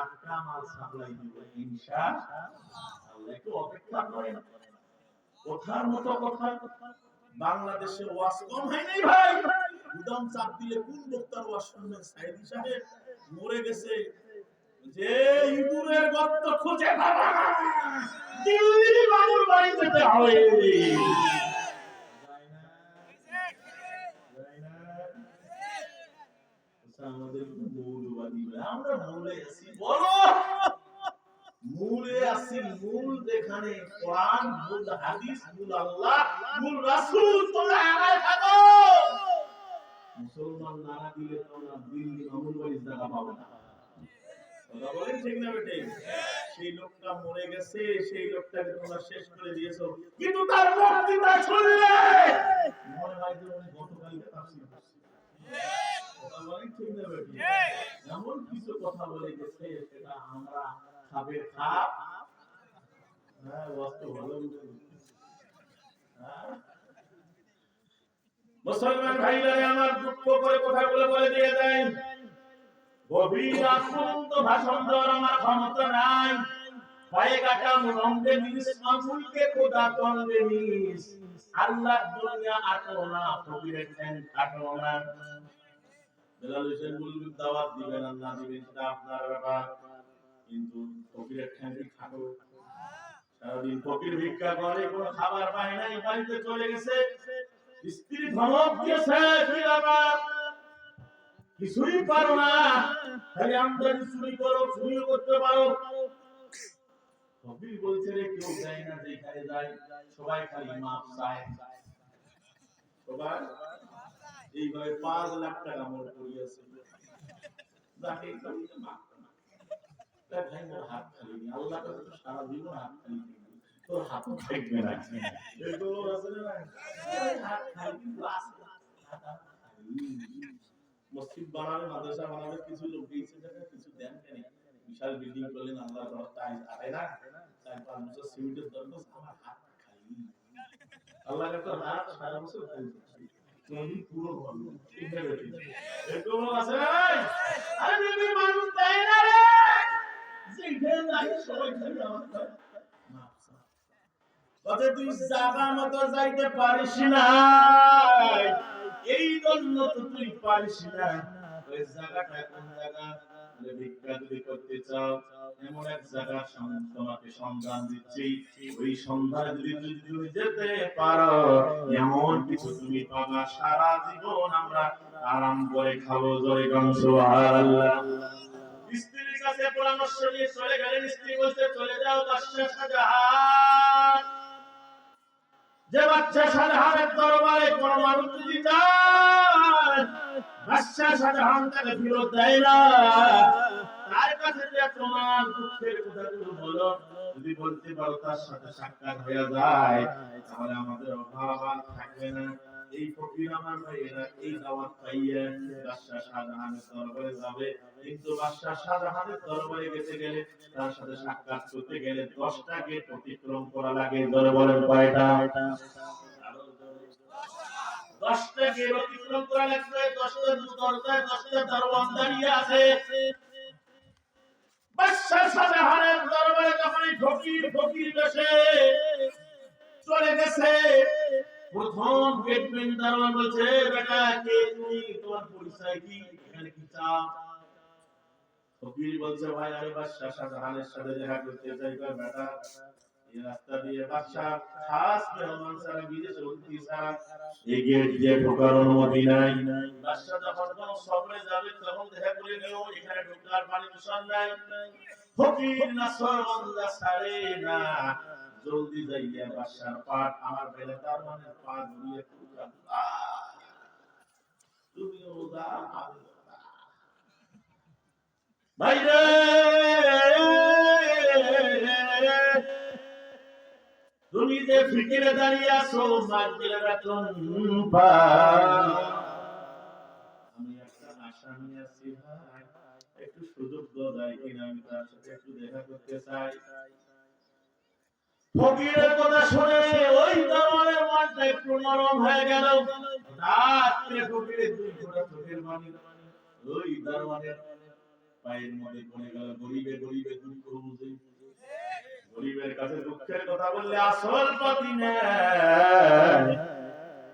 টাটকা মাল সাপ্লাই দিব ইনশাআল্লাহ। একটু অপেক্ষা করেন। কথার মতো কথা। বাংলাদেশে ওয়াজ কম হয় নাই ভাই। গুদাম চাপ দিলে কোন বক্তার ওয়াজ শুনবেন? সাইদি সাহেব মরে গেছে, যে ইঁদুরের গর্ত খুঁজে পাবা না, দিল্লি মামুর বাড়ি যেতে হবে। আমাদের মৌলবাদী, আমরা মূলে আছি, বলো মূলে আছি। মূল যেখানে কোরআন, মূল হাদিস, মূল আল্লাহ, মূল রাসূল, তোমরা আগায় থাকো। মুসলমান নারা দিলে তোমরা দিল্লি মামুর বাড়ি জায়গা পাবে না। কথা বলেন ঠিক না বেটে? সেই লোকটা মরে গেছে, সেই লোকটাকে তোমরা শেষ করে দিয়েছো, কিন্তু তার বক্তৃতা শুনলে মনে হয় যে উনি গতকালকে তাফসীর করছে। কথা বলেন ঠিক না বেটে? এমন কিছু কথা বলে গেছে, সেটা আমরা খাবের খাপ। হ্যাঁ, বাস্তব ভালো। মুসলমান ভাইরা আমার, দুঃখ করে কথাগুলো বলে দিয়ে দেন। গভীর আক্রান্ত ভাষণ দেওয়ার আমার ক্ষমতা নাই। পায়ে কাটা মুরঙ্গে নিস, মামুলকে খোদা তন্দে নিস। আল্লাহ দুনিয়া আটো না, ফকিরের ঠ্যাং কাটো না। বেলাল হোসেন বলবি দাওয়াত দিবেন আর না দিবেন সেটা আপনার ব্যাপার, কিন্তু ফকিরের ঠ্যাংই খাটো। সারাদিন ফকির ভিক্ষা করে, কোনো খাবার পায় নাই, বাড়িতে চলে গেছে, স্ত্রী ধমক দিয়েছে, কি ব্যাপার? কিছুই পারো না, খালি আমদানি চুরি করো, চুরিও করতে পারো। ফকির বলছে রে, কেউ যায় না, যেখানে যায় সবাই খালি মাপ চায়। সবাই এইভাবে 5 লাখ টাকা মোর করিয়েছে, যাকে করিতে মাপ না। তাই ভাই মোর হাত খালি নেই, আল্লাহ কাছে তো সারা জীবন হাত খালি নেই, তোর হাতও থাকবে না। এগুলো আছে না, হাত খালি কিন্তু আছে। মসজিদ বানাবে, মাদ্রাসা বানাবে, কিছু লোক দিয়েছে টাকা, কিছু দেন কেন? বিশাল বিল্ডিং করলেন, আল্লাহ ঘর টাইলস আটায় না, 4-5 বছর সিমেন্টের দরকার, আমার হাত খালি। আল্লাহ তো হাত সারা বছর খালি, তুমি পুরো ঘর ঠিক না বেটি? এগুলো আছে আরে নবী মানুষ দেয় না রে, যেখানে যাই সবাই খালি আমার মাপ চা। কত তুই জায়গা মতো যাইতে পারিস না, এই জন্য তো তুই পারিস না। ওই জায়গাটা কোন জায়গা? ভিক্ষা যদি করতে চাও, এমন এক জায়গা তোমাকে সন্ধান দিচ্ছি, ওই সন্ধানে যদি তুমি যেতে পারো, এমন কিছু তুমি পাবা, সারা জীবন আমরা আরাম করে খাবো। জয় গান সুবহানাল্লাহ। স্ত্রীর কাছে পরামর্শ নিয়ে চলে গেলেন। স্ত্রী বলতে, চলে যাও বাদশা শাহজাহান। যে বাদশা শাহজাহানের দরবারে কোন মানুষ যদি যায়, বাদশা শাহজাহান তাকে ফেরত দেয় না। তার কাছে যে তোমার দুঃখের কথাগুলো বলো, যদি বলতে পারো, তার সাথে সাক্ষাৎ হয়ে যায়, তাহলে আমাদের অভাব আর থাকবে না। এই ফকির আমার ভাইয়েরা এই দাওয়াত পাইয়ে বাদশা শাহজাহানের দরবারে যাবে, কিন্তু বাদশা শাহজাহানের দরবারে গেলে তার সাথে সাক্ষাৎ করতে গেলে 10টা গেট অতিক্রম করা লাগে। দরবারের কয়টা? 10টা গেট অতিক্রম করা লাগবে। 10টা দরজায় 10টা দরওয়ান দাঁড়িয়ে আছে। বাদশা শাহজাহানের দরবারে যখন ফকির বেশে চলে গেছে, প্রথম গেটম্যান দারোয়ান বলছে, বেটা কে তুমি, তোমার পরিচয় কি, এখানে কি চাও? ফকির বলছে, ভাই আমি বাদশা শাহজাহানের সাথে দেখা করতে চাই। বেটা এই রাস্তা দিয়ে বাদশা খাস মেহমান ছাড়া বিদেশে উঠতে ছাড়া এই গেট দিয়ে ঢোকার অনুমতি নাই। বাদশা যখন কোন সফরে যাবে তখন দেখা করে নিও, এখানে ঢোকার পারমিশন নাই। ফকির নাসরবন্দা ছাড়ে না, জলদি যাইয়া বাদশার পাট, আমার বেলা তার মানে পা ধরিয়ে খুললাম, তুমি ওদা ভাইরে, তুমি যে ফিকিরে দাঁড়িয়ে আছো, মাটির বেতন আমি একটা আশা নিয়ে আছি, ভাই একটু সুযোগ দেয় কিনা, আমি তার সাথে একটু দেখা করতে চাই। ফকিরের কথা শুনে ওই দরবারের মনটা একটু নরম হয়ে গেল। রাত্রে ফকিরের 2 ফোঁটা চোখের পানি ওই দরবারের পায়ের মধ্যে পড়ে গেল। গরিবে গরিবে দুঃখ বুঝে, গরিবের কাছে দুঃখের কথা বললে আসল পাতি নেয়,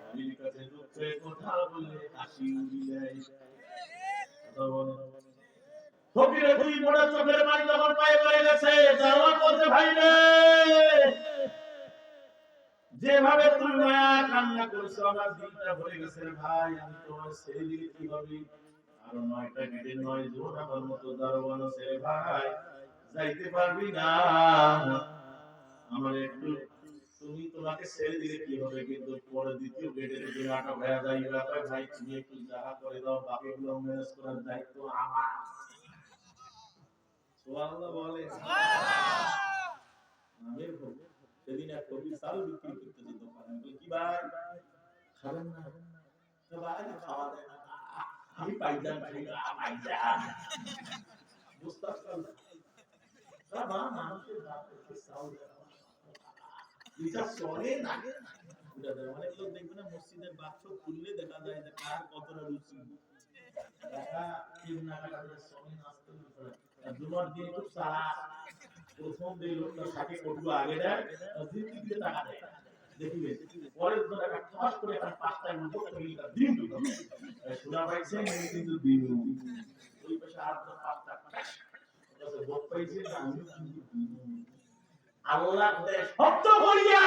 গরিবের কাছে দুঃখের কথা বললে হাসি উড়ি যায়। কথা বলে ফকিরে দুই মোড়া চোখের পানি যখন পায়ে পড়ে গেছে, দারোয়ান বলছে ভাই রে, যেভাবে তুমি মায়া কান্না করছো আমার দিলটা ভরে গেছে রে ভাই, আমি তোমার ছেড়ে দিলে কি হবে? আরো 9টা গেটে 9 জন আমার মতো দারোয়ান আছে ভাই, যাইতে পারবি না। আমার একটু তুমি তোমাকে ছেড়ে দিলে কি হবে, কিন্তু পরে দ্বিতীয় গেটে যদি আটক হয়ে যায় ভাই তুমি একটু জায়গা করে দাও, বাকিগুলো ম্যানেজ করার দায়িত্ব আমার। সুবহানাল্লাহ বলে আমির হোক। সেদিন এক কবি চাল বিক্রি করতেছে দোকানে, বলে কি ভাই খাবেন না? তো ভাই খাওয়া দেয় না, আমি পাইজান খাই না, পাইজান বুঝতে পারলাম বাবা মানুষের বাপকে চাল দেয় এটা চলে না। অনেক লোক দেখবে না মসজিদের বাক্স খুললে দেখা যায় যে কার কতটা রুচি, দেখা কেনাকাটা চলে না। জুমার দিন খুব সারা প্রথম যে লোকটা থাকে কটু আগে দেয়, জিন্দি দিয়ে টাকা দেয় দেখিবে, পরের দিন একটা খাস করে একটা পাঁচটা মুখ করে এটা দিন দিল শোনা পাইছে আমি কিন্তু দিন ওই পাশে আর পাঁচটা ওটা ভোট পাইছে না, আমি কিন্তু দিন আল্লাহ দেয় শব্দ করিয়া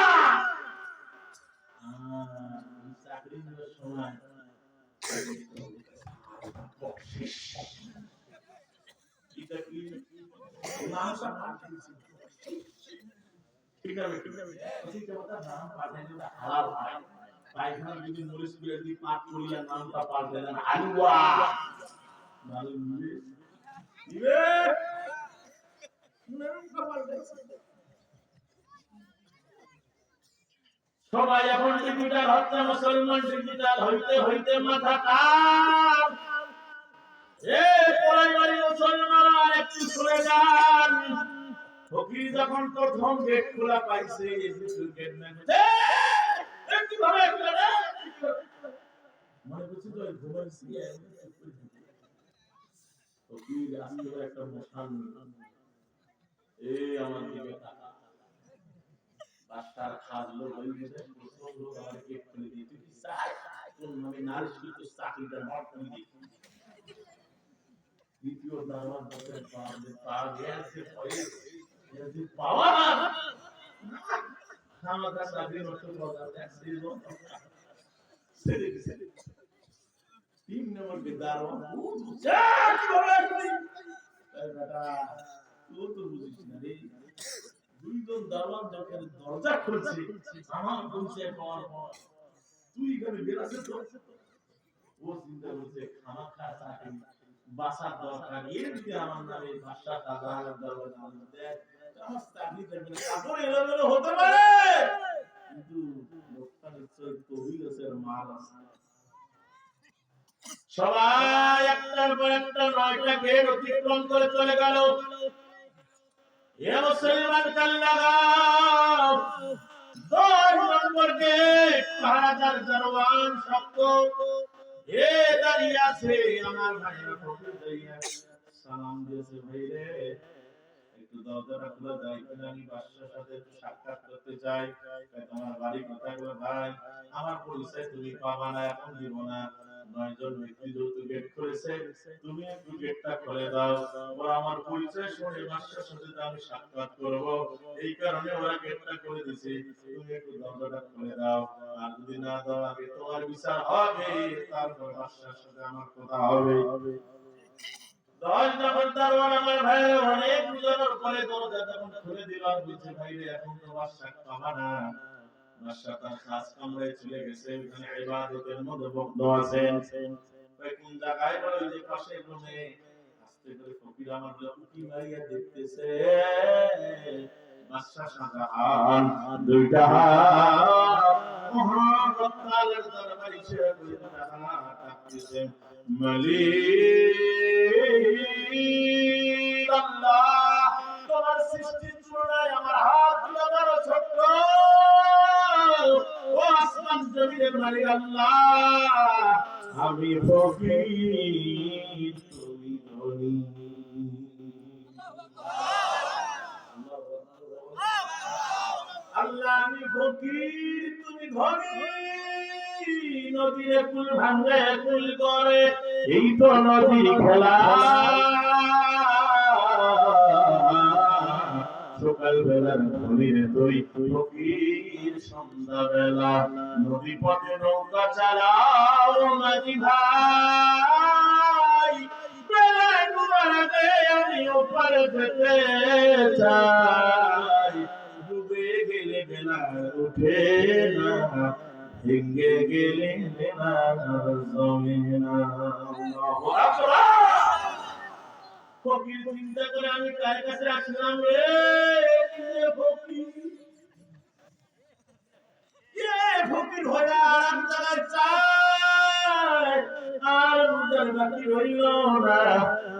চাকরি নেওয়ার সময় এটা কি মানুষ ঠিক আছে ঠিক আছে ঠিক কথা নাম পাঠাইলে হালাল হয়, পায়খানা যদি মরিচ করে দি পাক করিয়া নামটা পাঠাইলেন আলুয়া ভালো নিবে নিবে নাম খাবার দিয়েছে। সবাই এখন ডিজিটাল হচ্ছে, মুসলমান ডিজিটাল হইতে হইতে মাথা কাম। এ পরাইবাড়ি মুসলমান একটু সরে যান। ফকির যখন প্রথম গেট খোলা পাইছে, গেট ম্যান একটু ভাবে মনে করছি তো ঘুমাইছি, ফকির আসতে একটা মশান এই আমার দিকে তাকা, বাচ্চার খাজলো হয়ে গেছে, প্রথম লোক আমার গেট খুলে দিয়ে তুই কি চাই কোন ভাবে নারিশ কিন্তু চাকরিটা নট করে দিই। দ্বিতীয় দারোয়ান বলতে পারবে পারবে সে ভয়ে যদি পাওয়া আমাদের চাকরি নষ্ট করা ট্যাক্সির ছেড়ে দিছে। 3 নম্বর কে দারোয়ান যা কি বলে তুই বেটা তুই তো বুঝিস না রে, দুইজন দারোয়ান যখন দরজা খুলছে আমার বলছে পাওয়ার পর তুই এখানে বেরাছে তো ও চিন্তা করছে খানা খা চাকরি বাসার দরকার, এর যদি আমার নামে বাসা সাজানোর দরকার না দেয় আমার চাকরি থাকবে না, তারপর এলোমেলো হতে পারে, কিন্তু লোকটা নিশ্চয় কবিরাজের মাল আছে। সবাই একটার পর একটা 9টা গেট অতিক্রম করে চলে গেল। এ মুসলমান কাল লাগাও 10 নম্বর গেট, পাহারাদার দারোয়ান শব্দ এ দাঁড়িয়ে আছে, আমার ভাইরা ফকির দাঁড়িয়ে সালাম দিয়েছে, ভাই রে একটু দরজাটা খুলে দাও, এখানে আমি বাদশার সাথে একটু সাক্ষাৎ করতে চাই। তোমার বাড়ি কোথায় গো ভাই? আমার পরিচয় তুমি পাবা না, এখন দিব না। 9 জন ব্যক্তি যেহেতু গেট খুলেছে, তুমি একটু গেটটা খুলে দাও, ওরা আমার পরিচয় শুনে বাদশার সাথে আমি সাক্ষাৎ করব, এই কারণে ওরা গেটটা খুলে দিয়েছে, তুমি একটু দরজাটা খুলে দাও। আর যদি না দাও আগে তোমার বিচার হবে, তারপর বাদশার সাথে আমার কথা হবে। 10 নম্বর দারোয়ান আমার ভাই অনেক বুঝানোর পরে দরজা যখন খুলে দিলাম, বলছে ভাই রে এখন তো বাদশা পাবা না, বাদশা তার খাস কামরায় চলে গেছে, ওখানে ইবাদতের মধ্যে মগ্ন আছেন। কোন জায়গায় বলে যে পাশে রুমে আস্তে করে ফকির আমার উকি মারিয়া দেখতেছে, বাদশা শাহজাহান দুইটা মহারত্নালের দরবারে এসে দুইটা হাত রাখতেছেন, মালিক আল্লাহ তোমার সৃষ্টির তুলনায় আমার হাত দুটো বড় ছোট, ও আসমান জমিনের মালিক আল্লাহ আমি ফকির তুমি ধনী। ফকির তুমি ধনী নদীর কুল ভাঙে কুল করে এই তো নদীর খেলা সকাল বেলার ধনীর তুই ফকির সন্ধ্যা বেলা নদী পথে নৌকা চালাও মাঝি ভাই বেলায় ডুবার আগে আমি ওপার যেতে চাই ডুবে গেলে বেলা উঠে না ভেঙে গেলে বেলা জমে না ফকির চিন্তা করে আমি কার কাছে আসলাম রে ফকির ফকির হয়ে আর এক জায়গায় চাই আর বুঝার বাকি রইল না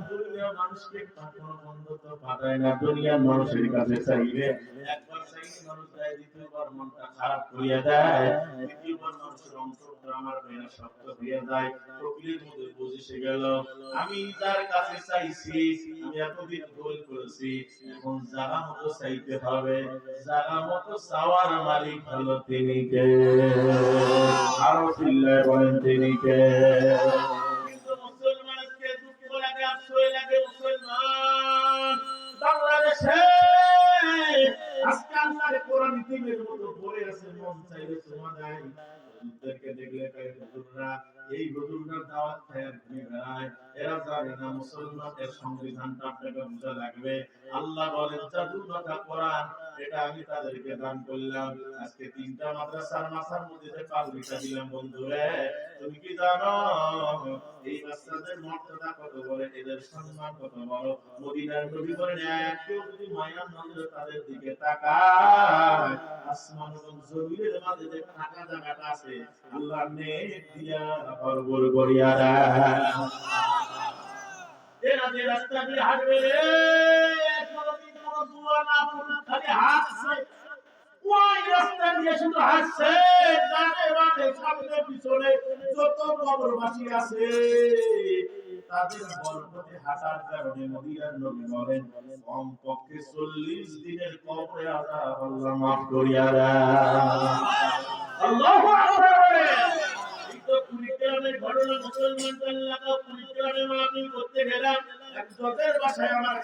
দুনিয়ার মানুষকে কোনো বন্ধ তো পাঠায় না দুনিয়ার মানুষের কাছে চাইবে একবার চাইলে মানুষ দেয় দ্বিতীয়বার মনটা খারাপ করিয়া দেয় তৃতীয়বার মানুষের অন্তরটা আমার মেয়েরা শক্ত হয়ে যায় ফকিরের মধ্যে বুঝে গেল আমি যার কাছে চাইছি আমি এতদিন ভুল করেছি এখন জায়গা মতো চাইতে হবে জায়গা মতো চাওয়ার মালিক হলো তিনি কে আরো চিল্লায় বলেন তিনি কে কিন্তু মুসলমানকে দুঃখ লাগে আশ্রয় লাগে মুসলমান বাংলাদেশে আজকে আল্লাহর কোরআন নীতির মতো পড়ে আছে মন চাইলে তোমা দেয় হুজুরদেরকে দেখলে কয় হুজুররা এই হুজুররা দাওয়াত খায় ঘুরে বেড়ায় এরা জানে না মুসলমানদের সংবিধানটা আপনাকে বুঝা লাগবে আল্লাহ বলেন জাদুর কথা কোরআন এটা আমি তাদেরকে দান করলাম আজকে তিনটা মাদ্রাসার মাসার মধ্যে যে পাগড়িটা দিলাম বন্ধুরে তুমি কি জানো এই বাচ্চাদের মর্যাদা কত বড় এদের সম্মান কত বড় মদিনার নবী বলেন একটু যদি মায়ার নজরে তাদের দিকে তাকায় আসমান এবং জমিনের মাঝে যে ফাঁকা জায়গাটা আছে আল্লাহ নেক দিয়া ভরপুর করিয়া দেয় এরা যে রাস্তা দিয়ে হাঁটবে রে কোনদিন কোনো দোয়া না পড়ে খালি হাঁটছে ওই রাস্তা দিয়ে শুধু হাঁটছে ডানে বামে সামনে পিছনে যত কবরবাসী আছে তাদের বরকতে হাঁটার কারণে মদিনার নবী বলেন কমপক্ষে 40 দিনের কবরে আযাব আল্লাহ মাফ করিয়া দেয় আল্লাহু আকবার এই তো কুড়িগ্রামের ঘটনা মুসলমান আল্লাহ কুড়িগ্রামে মাহফিল করতে গেলাম এক জজের বাসায় আমার